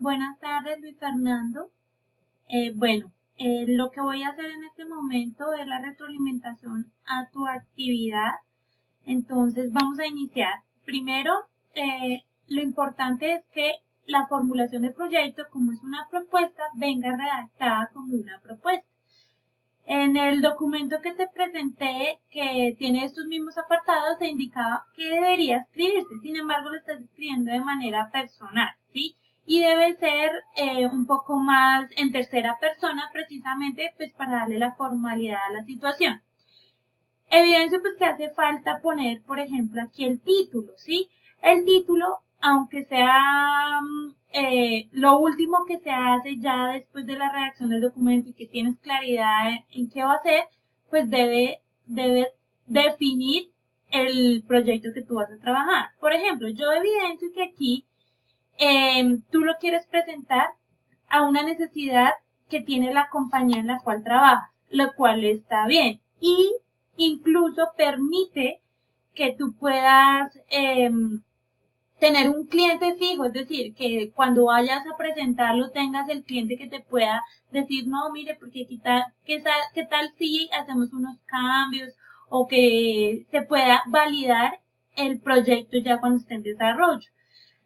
Buenas tardes, Luis Fernando. Lo que voy a hacer en este momento es la retroalimentación a tu actividad. Entonces, vamos a iniciar. Primero, lo importante es que la formulación del proyecto, como es una propuesta, venga redactada como una propuesta. En el documento que te presenté, que tiene estos mismos apartados, se indicaba que debería escribirse. Sin embargo, lo estás escribiendo de manera personal, ¿sí? Y debe ser un poco más en tercera persona, precisamente pues para darle la formalidad a la situación. Evidencio pues que hace falta poner, por ejemplo, aquí el título, ¿sí? El título, aunque sea lo último que se hace ya después de la redacción del documento y que tienes claridad en qué va a ser, pues debe definir el proyecto que tú vas a trabajar. Por ejemplo, yo evidencio que aquí tú lo quieres presentar a una necesidad que tiene la compañía en la cual trabajas, lo cual está bien. Y incluso permite que tú puedas tener un cliente fijo, es decir, que cuando vayas a presentarlo tengas el cliente que te pueda decir, no, mire, porque qué tal si hacemos unos cambios o que se pueda validar el proyecto ya cuando esté en desarrollo.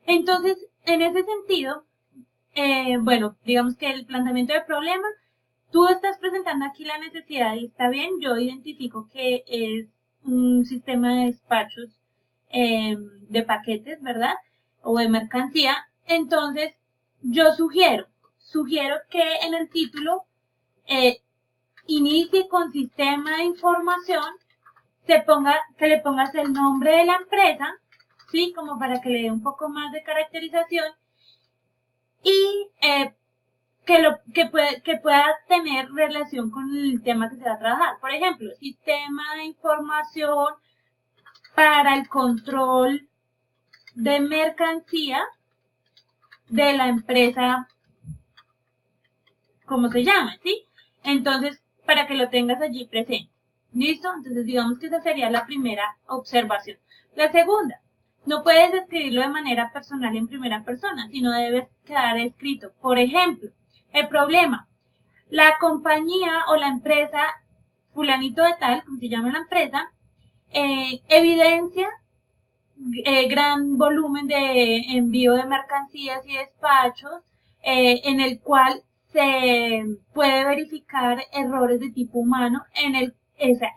Entonces, en ese sentido, digamos que el planteamiento del problema, tú estás presentando aquí la necesidad y está bien, yo identifico que es un sistema de despachos de paquetes, ¿verdad? O de mercancía. Entonces, yo sugiero que en el título inicie con sistema de información, que le pongas el nombre de la empresa, ¿sí? Como para que le dé un poco más de caracterización y que pueda tener relación con el tema que se va a trabajar. Por ejemplo, sistema de información para el control de mercancía de la empresa, como se llama, ¿sí? Entonces, para que lo tengas allí presente. ¿Listo? Entonces, digamos que esa sería la primera observación. La segunda, no puedes escribirlo de manera personal en primera persona, sino debes quedar escrito. Por ejemplo, el problema, la compañía o la empresa, fulanito de tal, como se llama la empresa, evidencia gran volumen de envío de mercancías y despachos, en el cual se puede verificar errores de tipo humano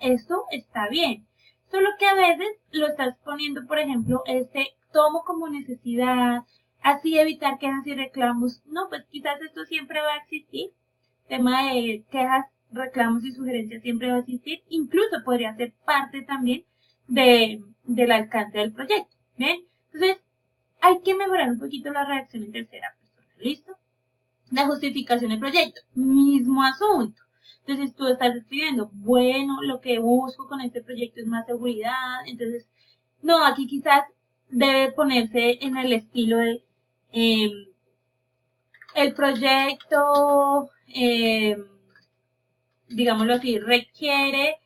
esto está bien. Solo que a veces lo estás poniendo, por ejemplo, tomo como necesidad, así evitar quejas y reclamos. No, pues quizás esto siempre va a existir. Tema de quejas, reclamos y sugerencias siempre va a existir. Incluso podría ser parte también del alcance del proyecto. ¿Ven? Entonces, hay que mejorar un poquito la redacción en tercera persona. ¿Listo? La justificación del proyecto, mismo asunto. Entonces tú estás escribiendo, bueno, lo que busco con este proyecto es más seguridad. Entonces, no, aquí quizás debe ponerse en el estilo de el proyecto, digámoslo así, requiere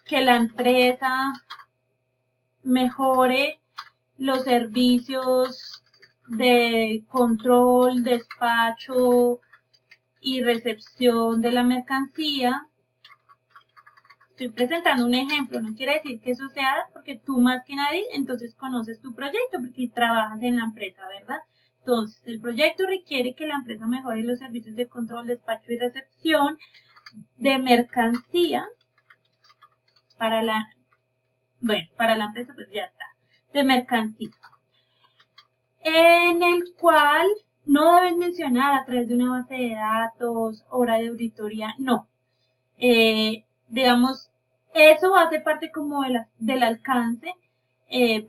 que la empresa mejore los servicios de control, despacho y recepción de la mercancía. Estoy presentando un ejemplo, no quiere decir que eso sea porque tú más que nadie entonces conoces tu proyecto porque trabajas en la empresa, ¿verdad? Entonces, el proyecto requiere que la empresa mejore los servicios de control, despacho y recepción de mercancía para la empresa, pues ya está, de mercancía, en el cual no debes mencionar a través de una base de datos, hora de auditoría, no. Digamos, eso hace parte como del alcance,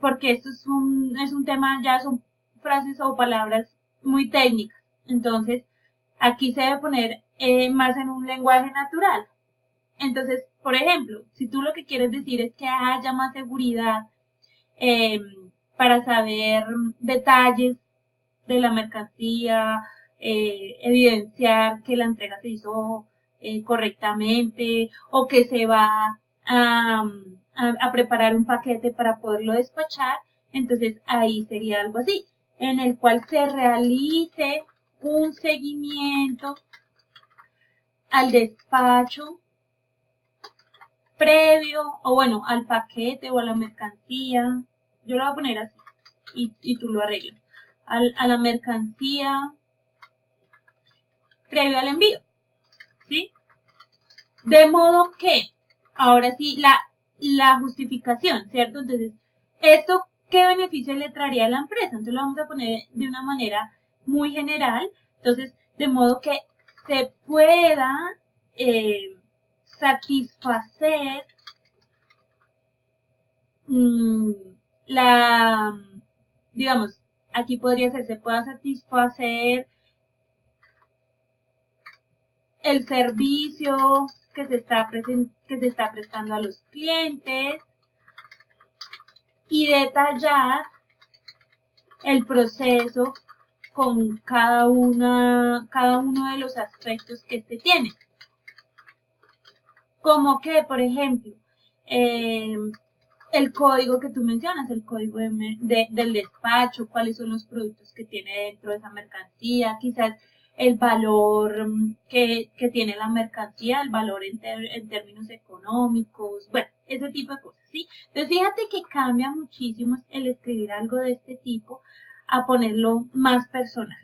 porque esto es un tema, ya son frases o palabras muy técnicas. Entonces, aquí se debe poner más en un lenguaje natural. Entonces, por ejemplo, si tú lo que quieres decir es que haya más seguridad para saber detalles de la mercancía, evidenciar que la entrega se hizo correctamente o que se va a preparar un paquete para poderlo despachar, entonces ahí sería algo así. en el cual se realice un seguimiento al despacho previo, o bueno, al paquete o a la mercancía. Yo lo voy a poner así y tú lo arreglas. A la mercancía previo al envío, ¿sí? De modo que, ahora sí, la justificación, ¿cierto? Entonces, ¿esto qué beneficio le traería a la empresa? Entonces lo vamos a poner de una manera muy general. Entonces, de modo que se pueda satisfacer digamos, aquí podría ser, se pueda satisfacer el servicio que se está prestando a los clientes y detallar el proceso con cada uno de los aspectos que este tiene. Como que, por ejemplo, el código que tú mencionas, el código del despacho, cuáles son los productos que tiene dentro de esa mercancía, quizás el valor que tiene la mercancía, el valor en términos económicos, bueno, ese tipo de cosas, ¿sí? Entonces, fíjate que cambia muchísimo el escribir algo de este tipo a ponerlo más personal.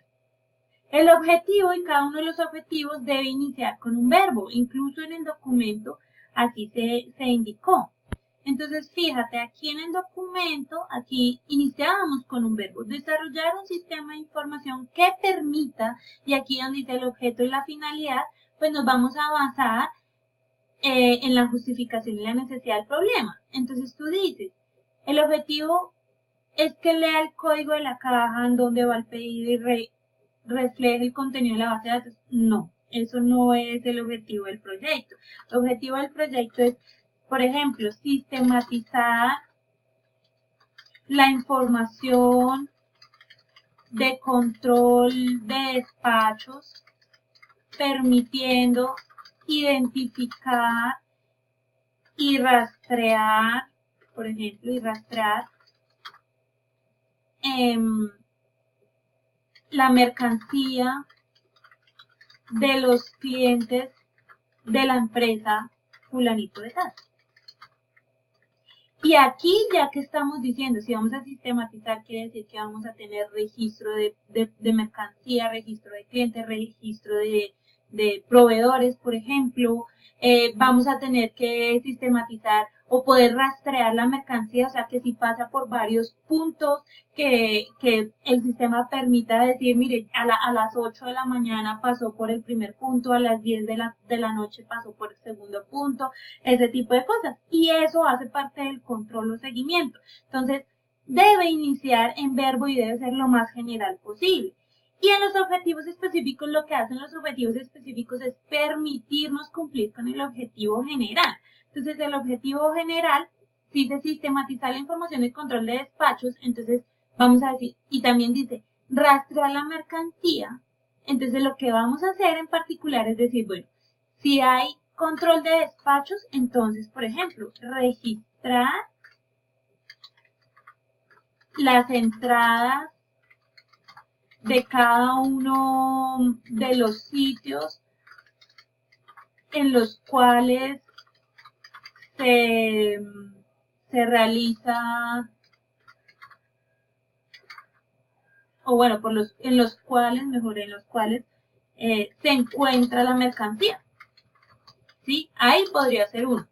El objetivo y cada uno de los objetivos debe iniciar con un verbo, incluso en el documento aquí se indicó. Entonces, fíjate, aquí en el documento, aquí iniciábamos con un verbo, desarrollar un sistema de información que permita, y aquí donde dice el objeto y la finalidad, pues nos vamos a basar en la justificación y la necesidad del problema. Entonces tú dices, el objetivo es que lea el código de la caja en donde va el pedido y refleje el contenido de la base de datos. No, eso no es el objetivo del proyecto. El objetivo del proyecto es, por ejemplo, sistematizar la información de control de despachos, permitiendo identificar y rastrear, por ejemplo, la mercancía de los clientes de la empresa fulanito de tal. Y aquí, ya que estamos diciendo, si vamos a sistematizar, quiere decir que vamos a tener registro de mercancía, registro de clientes, registro de proveedores, por ejemplo. Vamos a tener que sistematizar o poder rastrear la mercancía, o sea, que si pasa por varios puntos, que el sistema permita decir, mire, a las 8 de la mañana pasó por el primer punto, a las 10 de la noche pasó por el segundo punto, ese tipo de cosas. Y eso hace parte del control o seguimiento. Entonces, debe iniciar en verbo y debe ser lo más general posible. Y en los objetivos específicos, lo que hacen los objetivos específicos es permitirnos cumplir con el objetivo general. Entonces, el objetivo general, si se sistematiza la información de control de despachos, entonces vamos a decir, y también dice, rastrear la mercancía. Entonces, lo que vamos a hacer en particular es decir, bueno, si hay control de despachos, entonces, por ejemplo, registrar las entradas de cada uno de los sitios en los cuales se realiza, o bueno, en los cuales se encuentra la mercancía. ¿Sí? Ahí podría ser uno.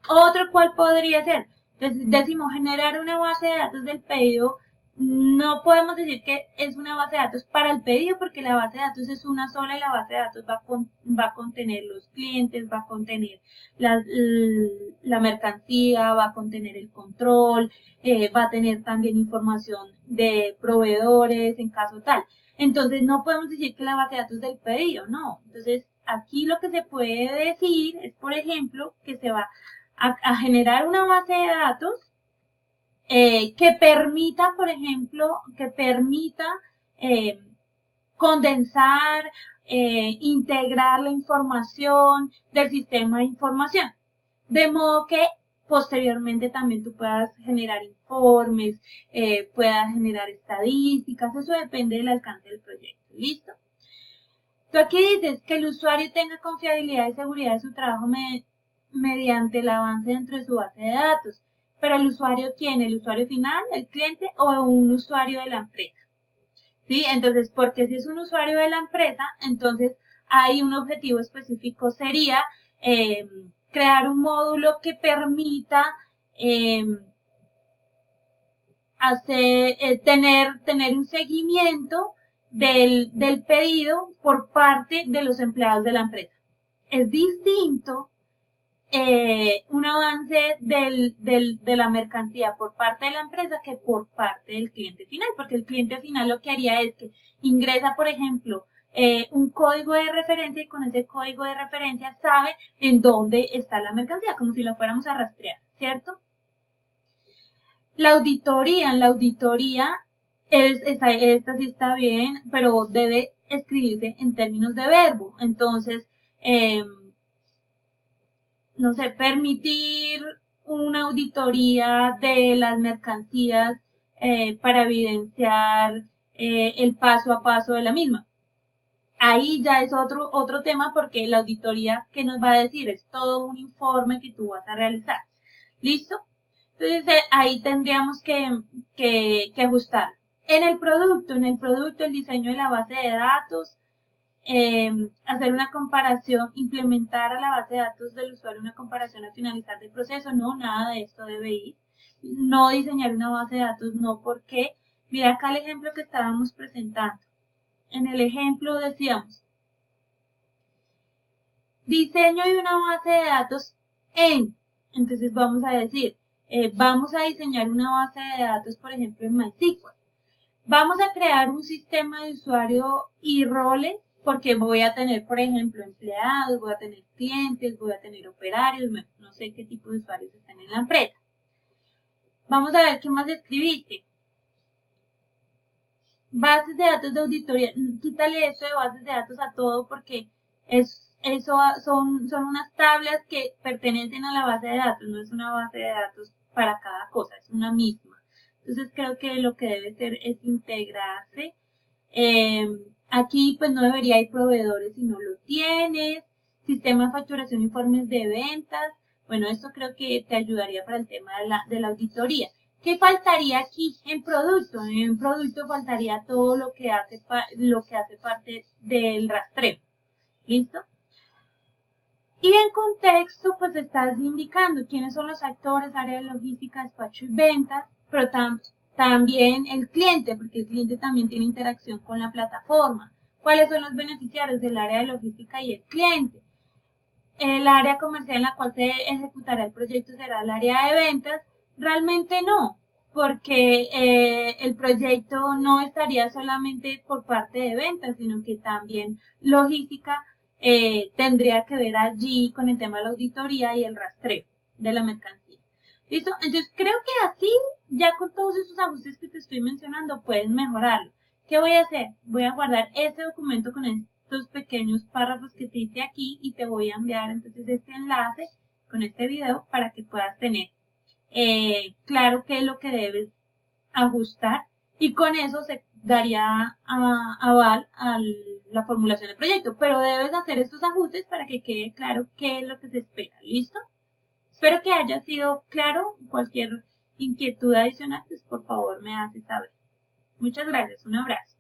Otro, ¿cuál podría ser? Decimos generar una base de datos del pedido. No podemos decir que es una base de datos para el pedido porque la base de datos es una sola y la base de datos va a contener los clientes, va a contener la mercancía, va a contener el control, va a tener también información de proveedores en caso tal. Entonces no podemos decir que la base de datos es del pedido, no. Entonces aquí lo que se puede decir es, por ejemplo, que se va a generar una base de datos que permita, por ejemplo, condensar, integrar la información del sistema de información. De modo que posteriormente también tú puedas generar informes, puedas generar estadísticas, eso depende del alcance del proyecto. ¿Listo? Tú aquí dices que el usuario tenga confiabilidad y seguridad de su trabajo mediante el avance dentro de su base de datos. Pero el usuario, ¿quién? ¿El usuario final, el cliente o un usuario de la empresa? ¿Sí? Entonces, porque si es un usuario de la empresa, entonces hay un objetivo específico, sería crear un módulo que permita tener un seguimiento del pedido por parte de los empleados de la empresa. Es distinto un avance de la mercancía por parte de la empresa que por parte del cliente final, porque el cliente final lo que haría es que ingresa, por ejemplo, un código de referencia y con ese código de referencia sabe en dónde está la mercancía, como si lo fuéramos a rastrear, ¿cierto? La auditoría, esta sí está bien, pero debe escribirse en términos de verbo. Entonces, no sé, permitir una auditoría de las mercancías para evidenciar el paso a paso de la misma. Ahí ya es otro tema porque la auditoría que nos va a decir es todo un informe que tú vas a realizar. ¿Listo? Entonces ahí tendríamos que ajustar. En el producto, el diseño de la base de datos, hacer una comparación, implementar a la base de datos del usuario una comparación al finalizar del proceso, no, nada de esto debe ir. No diseñar una base de datos, no, porque mira acá el ejemplo que estábamos presentando. En el ejemplo decíamos, diseño de una base de datos entonces vamos a decir, vamos a diseñar una base de datos, por ejemplo, en MySQL. Vamos a crear un sistema de usuario y roles, porque voy a tener, por ejemplo, empleados, voy a tener clientes, voy a tener operarios, no sé qué tipo de usuarios están en la empresa. Vamos a ver qué más escribiste. Bases de datos de auditoría, quítale eso de bases de datos a todo porque son unas tablas que pertenecen a la base de datos, no es una base de datos para cada cosa, es una misma. Entonces creo que lo que debe ser es integrarse. Aquí pues no debería ir proveedores si no lo tienes. Sistema de facturación, informes de ventas. Bueno, esto creo que te ayudaría para el tema de la auditoría. ¿Qué faltaría aquí en producto? En producto faltaría todo lo que hace parte del rastreo. ¿Listo? Y en contexto, pues estás indicando quiénes son los actores, área de logística, despacho y ventas, pero también el cliente, porque el cliente también tiene interacción con la plataforma. ¿Cuáles son los beneficiarios del área de logística y el cliente? El área comercial en la cual se ejecutará el proyecto será el área de ventas. Realmente no, porque el proyecto no estaría solamente por parte de ventas, sino que también logística tendría que ver allí con el tema de la auditoría y el rastreo de la mercancía. ¿Listo? Entonces creo que así, ya con todos esos ajustes que te estoy mencionando, puedes mejorarlo. ¿Qué voy a hacer? Voy a guardar este documento con estos pequeños párrafos que te hice aquí y te voy a enviar entonces este enlace con este video para que puedas tener claro qué es lo que debes ajustar y con eso se daría aval a la formulación del proyecto, pero debes hacer estos ajustes para que quede claro qué es lo que se espera. ¿Listo? Espero que haya sido claro. Cualquier inquietud adicional, pues por favor me haces saber. Muchas gracias. Un abrazo.